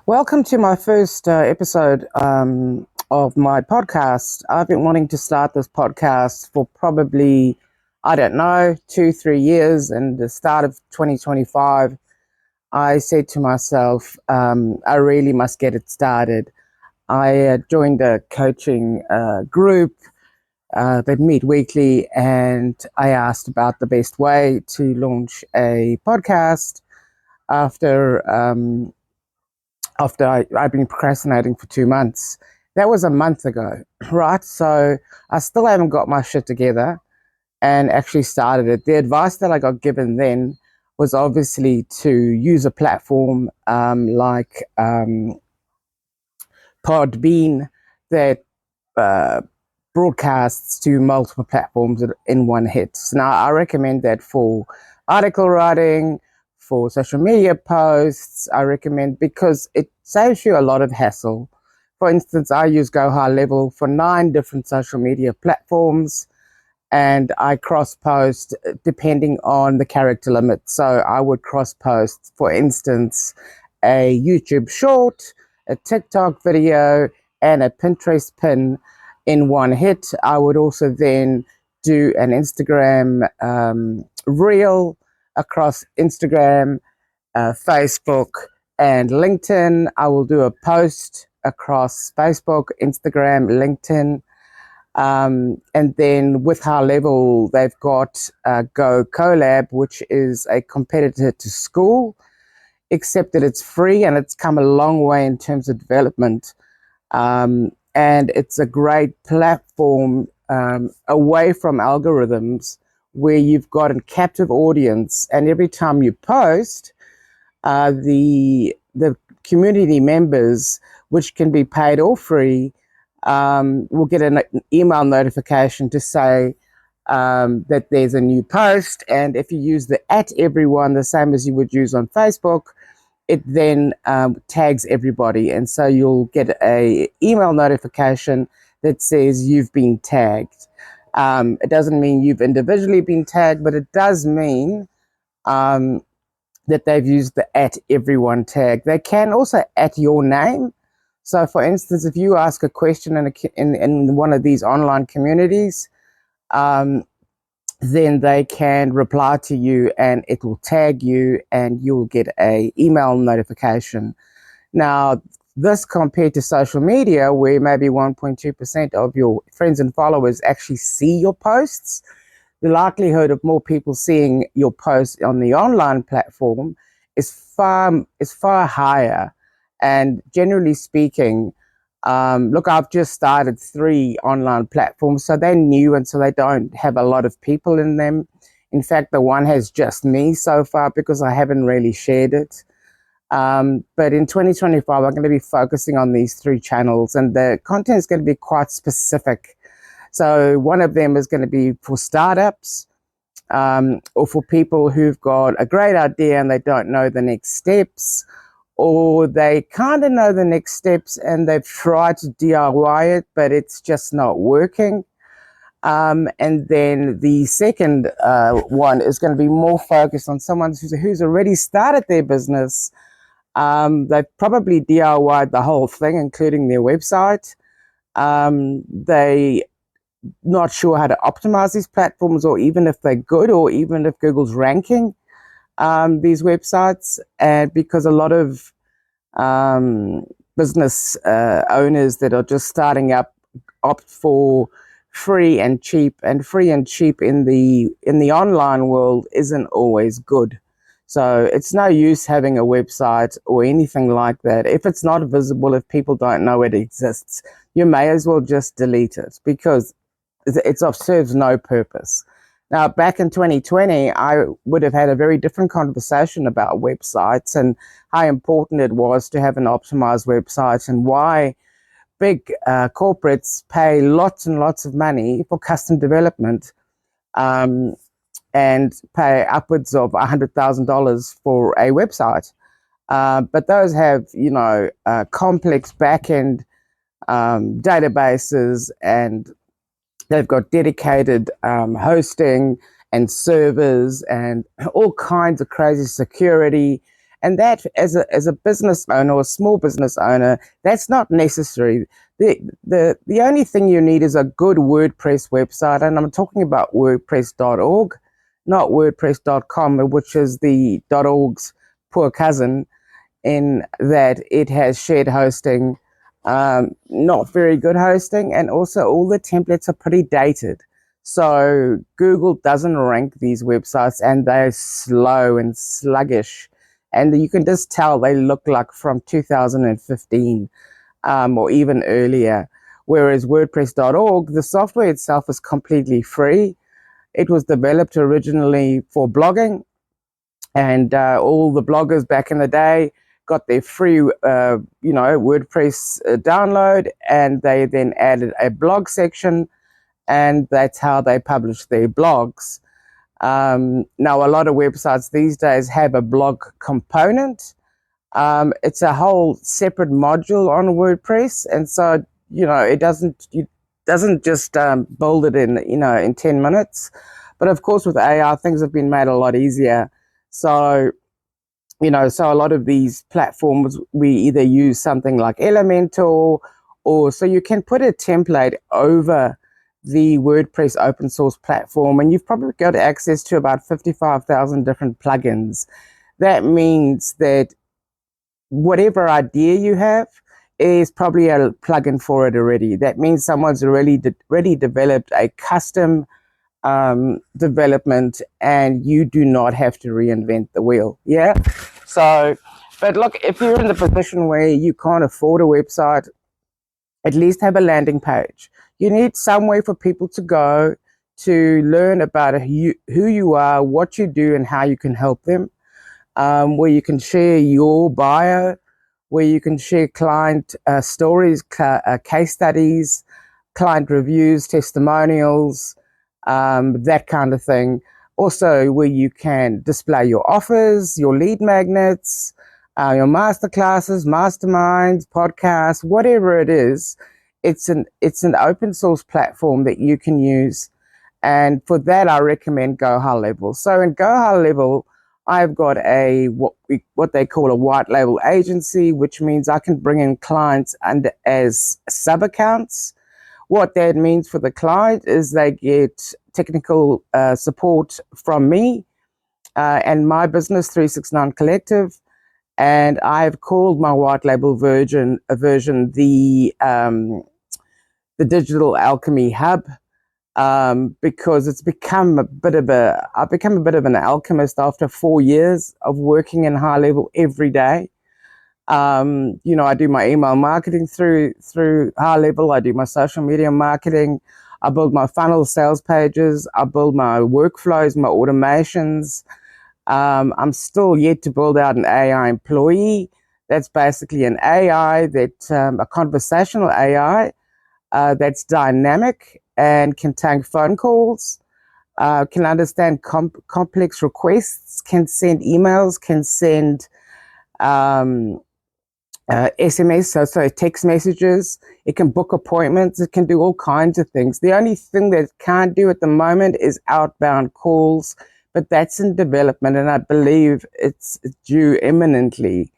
Welcome to my first episode of my podcast. I've been wanting to start this podcast for probably, I don't know, 2-3 years. And the start of 2025, I said to myself, I really must get it started. I joined a coaching group that meet weekly, and I asked about the best way to launch a podcast after I've been procrastinating for 2 months. That was a month ago, right? So I still haven't got my shit together and actually started it. The advice that I got given then was obviously to use a platform like Podbean that broadcasts to multiple platforms in one hit. So now I recommend that for article writing, for social media posts. I recommend because it saves you a lot of hassle. For instance, I use 𝗩𝗂𝗘𝗃 for 9 different social media platforms, and I cross-post depending on the character limit. So I would cross-post, for instance, a YouTube short, a TikTok video, and a Pinterest pin in one hit. I would also then do an Instagram reel across Instagram, Facebook, and LinkedIn. I will do a post across Facebook, Instagram, LinkedIn. And then with 𝗩𝗂𝗘𝗃, they've got 𝗩𝗂𝗘𝗃, which is a competitor to School, except that it's free and it's come a long way in terms of development. And it's a great platform away from algorithms where you've got a captive audience, and every time you post, the community members, which can be paid or free, will get an email notification to say that there's a new post. And if you use the @everyone, the same as you would use on Facebook, it then tags everybody. And so you'll get a email notification that says you've been tagged. It doesn't mean you've individually been tagged, but it does mean that they've used the @everyone tag. They can also @your name. So for instance, if you ask a question in one of these online communities, then they can reply to you and it will tag you and you'll get a email notification. Now, this compared to social media, where maybe 1.2% of your friends and followers actually see your posts, the likelihood of more people seeing your posts on the online platform is far higher. And generally speaking, look, I've just started 3 online platforms, so they're new and so they don't have a lot of people in them. In fact, the one has just me so far because I haven't really shared it. But in 2025, I'm going to be focusing on these 3 channels, and the content is going to be quite specific. So one of them is going to be for startups, or for people who've got a great idea and they don't know the next steps, or they kind of know the next steps and they've tried to DIY it, but it's just not working. And then the second one is going to be more focused on someone who's already started their business. They've probably DIY'd the whole thing, including their website. They not sure how to optimize these platforms, or even if they're good, or even if Google's ranking these websites. And because a lot of business owners that are just starting up opt for free and cheap, and free and cheap in the online world isn't always good. So it's no use having a website or anything like that if it's not visible. If people don't know it exists, you may as well just delete it, because it serves no purpose. Now, back in 2020, I would have had a very different conversation about websites and how important it was to have an optimized website, and why big corporates pay lots and lots of money for custom development, and pay upwards of $100,000 for a website. But those have, complex backend databases, and they've got dedicated hosting and servers and all kinds of crazy security And that, as a business owner or a small business owner, that's not necessary. The only thing you need is a good WordPress website, and I'm talking about WordPress.org, not WordPress.com, which is the .org's poor cousin, in that it has shared hosting, not very good hosting, and also all the templates are pretty dated. So Google doesn't rank these websites, and they're slow and sluggish. And you can just tell they look like from 2015 or even earlier. Whereas WordPress.org, the software itself is completely free. It was developed originally for blogging, and all the bloggers back in the day got their free, WordPress download, and they then added a blog section, and that's how they publish their blogs. Now, a lot of websites these days have a blog component. It's a whole separate module on WordPress, and so it doesn't just build it in 10 minutes. But of course, with AI, things have been made a lot easier. So so a lot of these platforms, we either use something like Elementor, or so you can put a template over the WordPress open source platform, and you've probably got access to about 55,000 different plugins. That means that whatever idea you have is probably a plugin for it already. That means someone's already developed a custom development, and you do not have to reinvent the wheel. Yeah. So, but look, if you're in the position where you can't afford a website, at least have a landing page. You need somewhere for people to go to learn about who you are, what you do, and how you can help them. Where you can share your bio, where you can share client stories, case studies, client reviews, testimonials, that kind of thing. Also, where you can display your offers, your lead magnets, your masterclasses, masterminds, podcasts, whatever it is. It's an open source platform that you can use. And for that, I recommend Go High Level. So in Go High Level, I've got what they call a white label agency, which means I can bring in clients under as sub accounts. What that means for the client is they get technical support from me and my business, 𝗓𝗏𝗏𝗏 Collective, and I've called my white label version the Digital Alchemy Hub, because I've become a bit of an alchemist after 4 years of working in high level every day. I do my email marketing through high level. I do my social media marketing. I build my funnel sales pages. I build my workflows, my automations. I'm still yet to build out an AI employee. That's basically an AI a conversational AI that's dynamic and can take phone calls, can understand complex requests, can send emails, can send SMS, so text messages. It can book appointments. It can do all kinds of things. The only thing that it can't do at the moment is outbound calls, but that's in development, and I believe it's due imminently.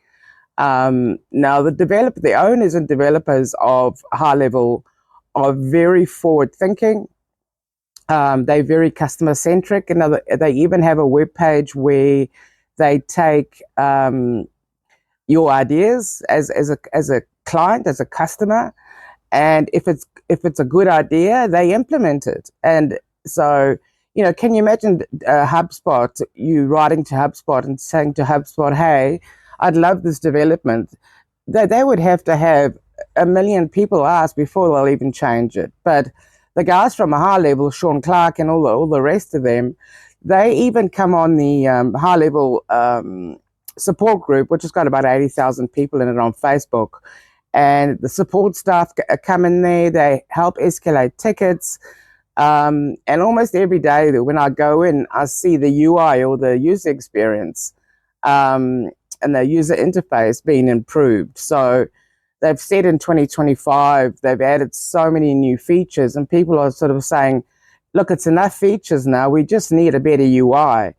Now, the owners and developers of high level are very forward thinking. They're very customer centric, and they even have a web page where they take your ideas as a client, as a customer, and if it's a good idea, they implement it. And so, can you imagine HubSpot, you writing to HubSpot and saying to HubSpot, hey, I'd love this development. They would have to have 1 million people ask before they'll even change it. But the guys from a high level, Sean Clark and all the rest of them, they even come on the high level support group, which has got about 80,000 people in it on Facebook. And the support staff come in there, they help escalate tickets. And almost every day when I go in, I see the UI, or the user experience, and the user interface being improved. So they've said in 2025, they've added so many new features, and people are sort of saying, look, it's enough features now. We just need a better UI.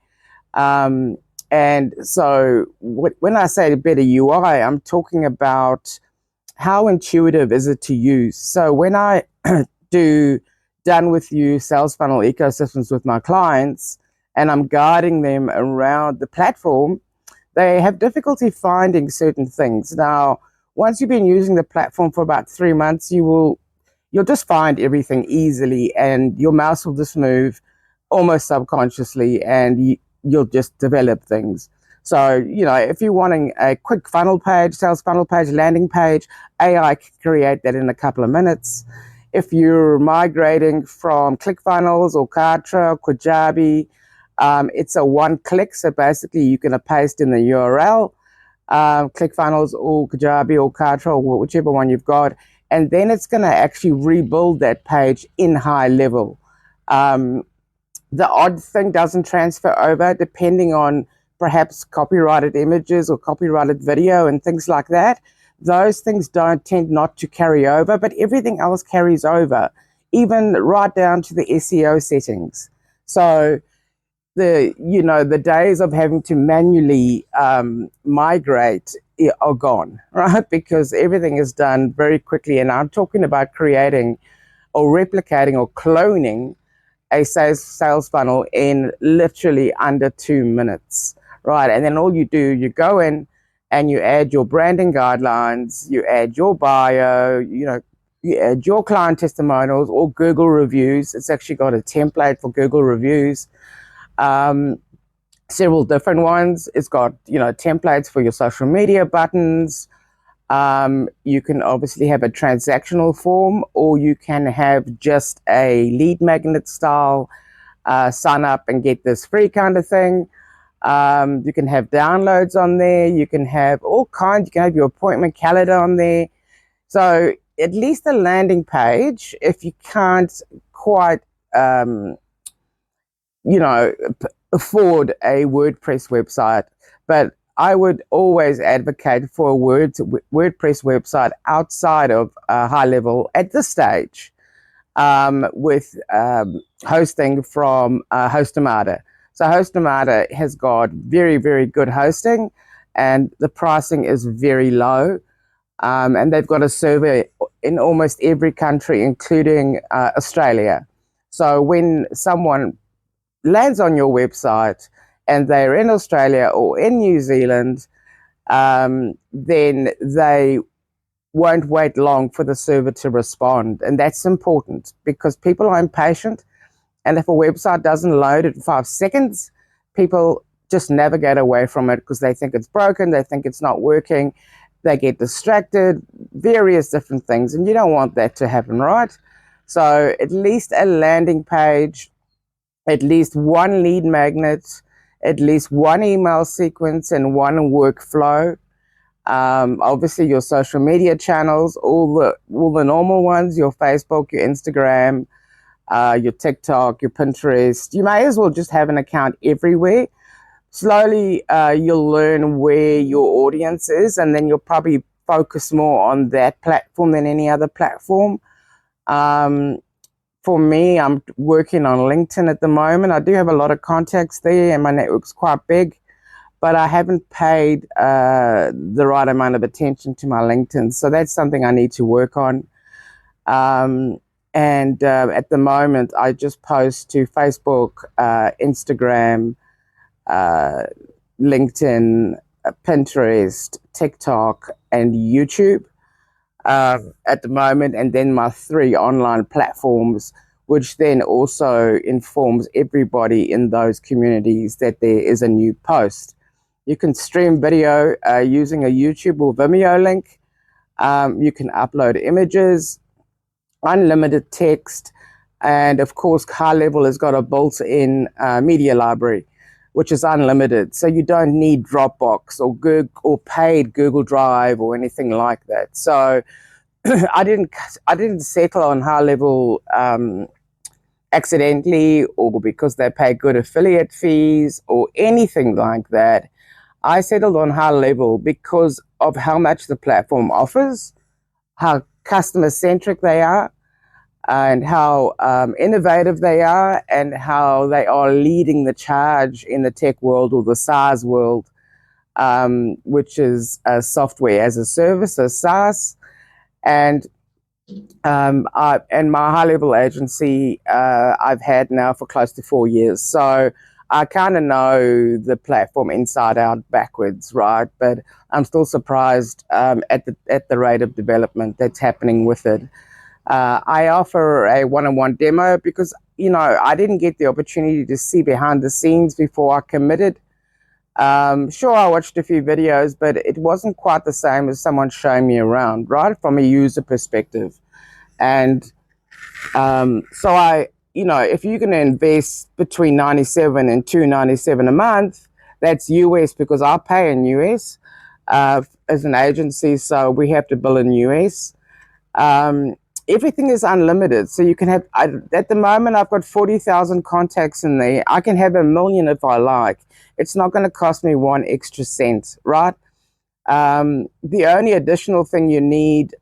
And so when I say better UI, I'm talking about how intuitive is it to use. So when I do done with you sales funnel ecosystems with my clients, and I'm guiding them around the platform, they have difficulty finding certain things. Now, once you've been using the platform for about 3 months, you'll just find everything easily, and your mouse will just move almost subconsciously, and you'll just develop things. So, if you're wanting a quick funnel page, sales funnel page, landing page, AI can create that in a couple of minutes. If you're migrating from ClickFunnels or Kartra or 𝗙𝗏𝗘𝗃, it's a one-click. So basically, you can paste in the URL, ClickFunnels or 𝗙𝗏𝗃 or Kartra or whichever one you've got, and then it's going to actually rebuild that page in high level. The odd thing doesn't transfer over, depending on perhaps copyrighted images or copyrighted video and things like that. Those things tend not to carry over, but everything else carries over, even right down to the SEO settings. So the days of having to manually migrate are gone, right? Because everything is done very quickly. And I'm talking about creating or replicating or cloning a sales funnel in literally under 2 minutes, right? And then all you do, you go in and you add your branding guidelines, you add your bio, you add your client testimonials or Google reviews. It's actually got a template for Google reviews, several different ones. It's got, templates for your social media buttons. You can obviously have a transactional form, or you can have just a lead magnet style, sign up and get this free kind of thing. You can have downloads on there. You can have all kinds. You can have your appointment calendar on there. So at least a landing page, if you can't quite, afford a WordPress website, but I would always advocate for a WordPress website outside of high level at this stage, with hosting from 𝗁𝗏𝗃𝗃. So 𝗁𝗏𝗃𝗃 has got very, very good hosting, and the pricing is very low. And they've got a server in almost every country, including Australia. So when someone lands on your website and they're in Australia or in New Zealand, then they won't wait long for the server to respond. And that's important because people are impatient. And if a website doesn't load in 5 seconds, people just navigate away from it because they think it's broken, they think it's not working, they get distracted, various different things. And you don't want that to happen, right? So at least a landing page, at least one lead magnet, at least one email sequence, and one workflow. Obviously, your social media channels, all the normal ones, your Facebook, your Instagram, your TikTok, your Pinterest. You may as well just have an account everywhere. Slowly, you'll learn where your audience is, and then you'll probably focus more on that platform than any other platform. For me, I'm working on LinkedIn at the moment. I do have a lot of contacts there, and my network's quite big, but I haven't paid the right amount of attention to my LinkedIn. So that's something I need to work on. And at the moment, I just post to Facebook, Instagram, LinkedIn, Pinterest, TikTok, and YouTube at the moment, and then my 3 online platforms, which then also informs everybody in those communities that there is a new post. You can stream video using a YouTube or Vimeo link. You can upload images, unlimited text, and of course, High Level has got a built-in media library, which is unlimited. So you don't need Dropbox or Google or paid Google Drive or anything like that. So I didn't settle on High Level accidentally or because they pay good affiliate fees or anything like that. I settled on High Level because of how much the platform offers, how customer centric they are, and how innovative they are, and how they are leading the charge in the tech world, or the SaaS world, which is software as a service, a SaaS. And and my high-level agency I've had now for close to 4 years, so I kind of know the platform inside out, backwards, right? But I'm still surprised at the rate of development that's happening with it. I offer a one-on-one demo because, I didn't get the opportunity to see behind the scenes before I committed. Sure, I watched a few videos, but it wasn't quite the same as someone showing me around, right, from a user perspective. And so if you're going to invest between 97 and 297 a month, that's US, because I pay in US as an agency, so we have to bill in US. Everything is unlimited, so you can have, at the moment I've got 40,000 contacts in there. I can have 1 million if I like. It's not going to cost me 1 extra cent, right? The only additional thing you need,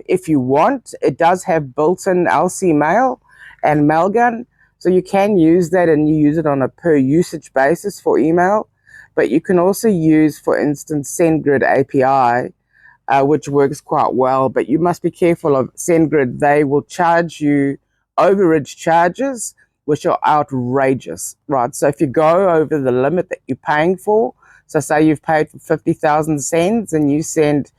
if you want, it does have built-in LC Mail and Mailgun, so you can use that, and you use it on a per usage basis for email. But you can also use, for instance, SendGrid API, which works quite well. But you must be careful of SendGrid. They will charge you overage charges, which are outrageous, right? So if you go over the limit that you're paying for, so say you've paid for 50,000 sends and you send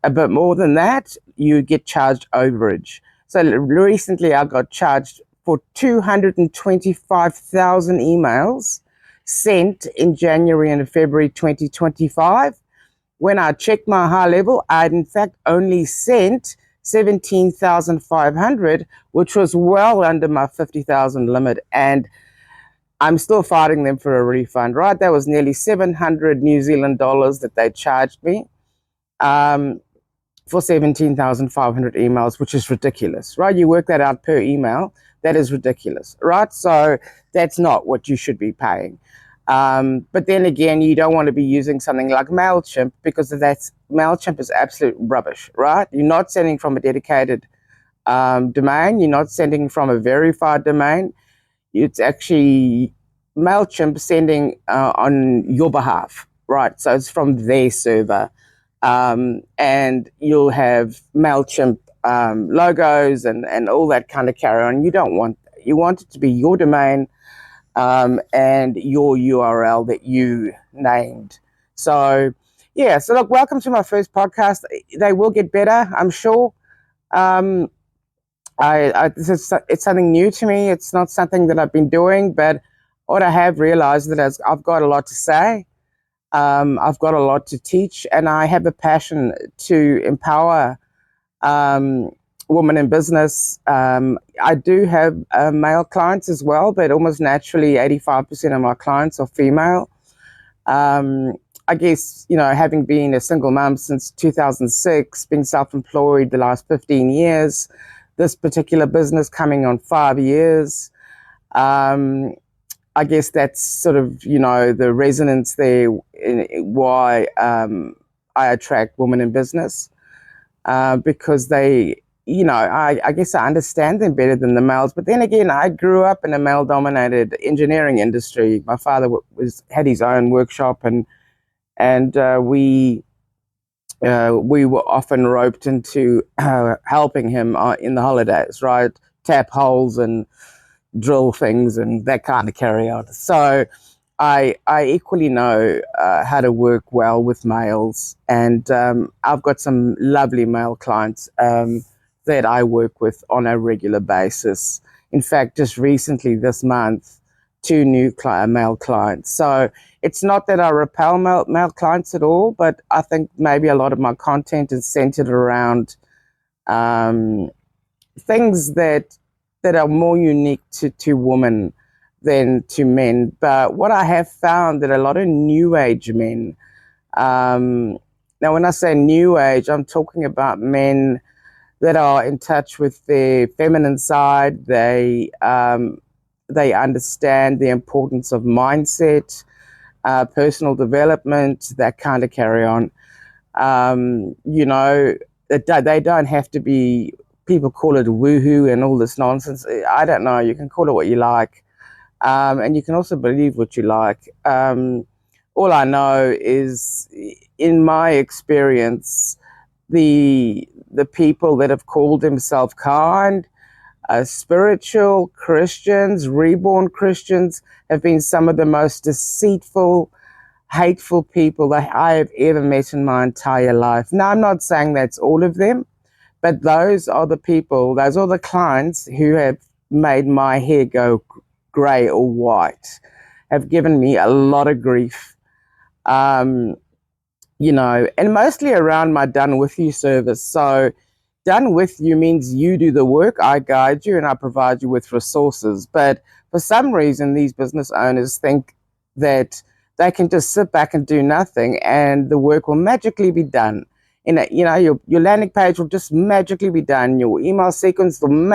a bit more than that, you get charged overage. So recently I got charged for 225,000 emails sent in January and February 2025. When I checked my high level, I'd in fact only sent 17,500, which was well under my 50,000 limit. And I'm still fighting them for a refund, right? That was nearly 700 New Zealand dollars that they charged me for 17,500 emails, which is ridiculous, right? You work that out per email, that is ridiculous, right? So that's not what you should be paying. But then again, you don't want to be using something like MailChimp, because MailChimp is absolute rubbish, right? You're not sending from a dedicated domain. You're not sending from a verified domain. It's actually MailChimp sending on your behalf, right? So it's from their server. And you'll have MailChimp logos and all that kind of carry on. You don't want that. You want it to be your domain and your URL that you named. So, yeah. So look, welcome to my first podcast. They will get better, I'm sure. It's something new to me. It's not something that I've been doing, but what I have realized that I've got a lot to say. I've got a lot to teach, and I have a passion to empower women in business. I do have male clients as well, but almost naturally 85% of my clients are female. I guess, having been a single mum since 2006, being self-employed the last 15 years, this particular business coming on 5 years, I guess that's sort of, the resonance there in why I attract women in business, because they, I guess I understand them better than the males. But then again, I grew up in a male-dominated engineering industry. My father had his own workshop, and we were often roped into helping him in the holidays, right? Tap holes and drill things and that kind of carry on. So I equally know how to work well with males, and I've got some lovely male clients that I work with on a regular basis. In fact, just recently this month, 2 new male clients. So it's not that I repel male clients at all, but I think maybe a lot of my content is centered around things that are more unique to women than to men. But what I have found that a lot of new age men, now when I say new age, I'm talking about men that are in touch with their feminine side. They understand the importance of mindset, personal development, that kind of carry on. They don't have to be people call it woohoo and all this nonsense. I don't know. You can call it what you like. And you can also believe what you like. All I know is, in my experience, the people that have called themselves kind, spiritual Christians, reborn Christians, have been some of the most deceitful, hateful people that I have ever met in my entire life. Now, I'm not saying that's all of them, but those are the people, those are the clients who have made my hair go grey or white, have given me a lot of grief. You know, and mostly around my done with you service. So done with you means you do the work, I guide you, and I provide you with resources. But for some reason, these business owners think that they can just sit back and do nothing and the work will magically be done. You know, your landing page will just magically be done. Your email sequence will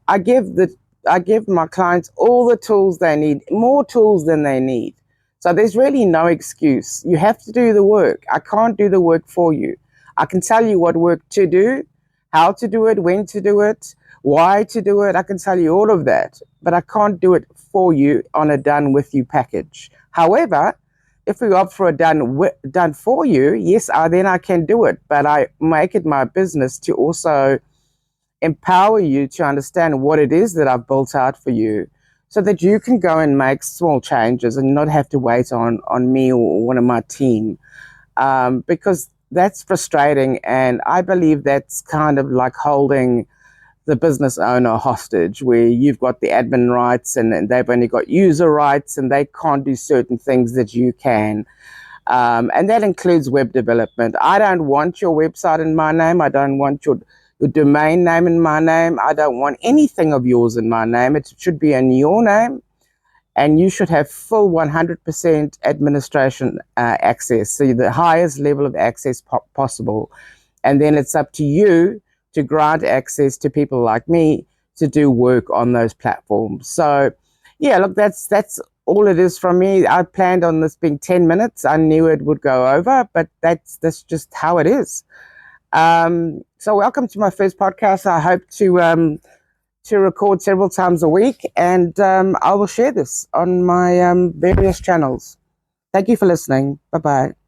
I give my clients all the tools they need, more tools than they need. So there's really no excuse. You have to do the work. I can't do the work for you. I can tell you what work to do, how to do it, when to do it, why to do it. I can tell you all of that, but I can't do it for you on a done with you package. However, if we opt for a done for you, yes, then I can do it, but I make it my business to also empower you to understand what it is that I've built out for you, so that you can go and make small changes and not have to wait on me or one of my team, because that's frustrating. And I believe that's kind of like holding the business owner hostage, where you've got the admin rights and they've only got user rights and they can't do certain things that you can. And that includes web development. I don't want your website in my name. I don't want your domain name in my name. I don't want anything of yours in my name. It should be in your name, and you should have full 100% administration access, so the highest level of access possible. And then it's up to you to grant access to people like me to do work on those platforms. So yeah, look, that's all it is from me. I planned on this being 10 minutes. I knew it would go over, but that's just how it is. So welcome to my first podcast. I hope to record several times a week, and I will share this on my various channels. Thank you for listening. Bye-bye.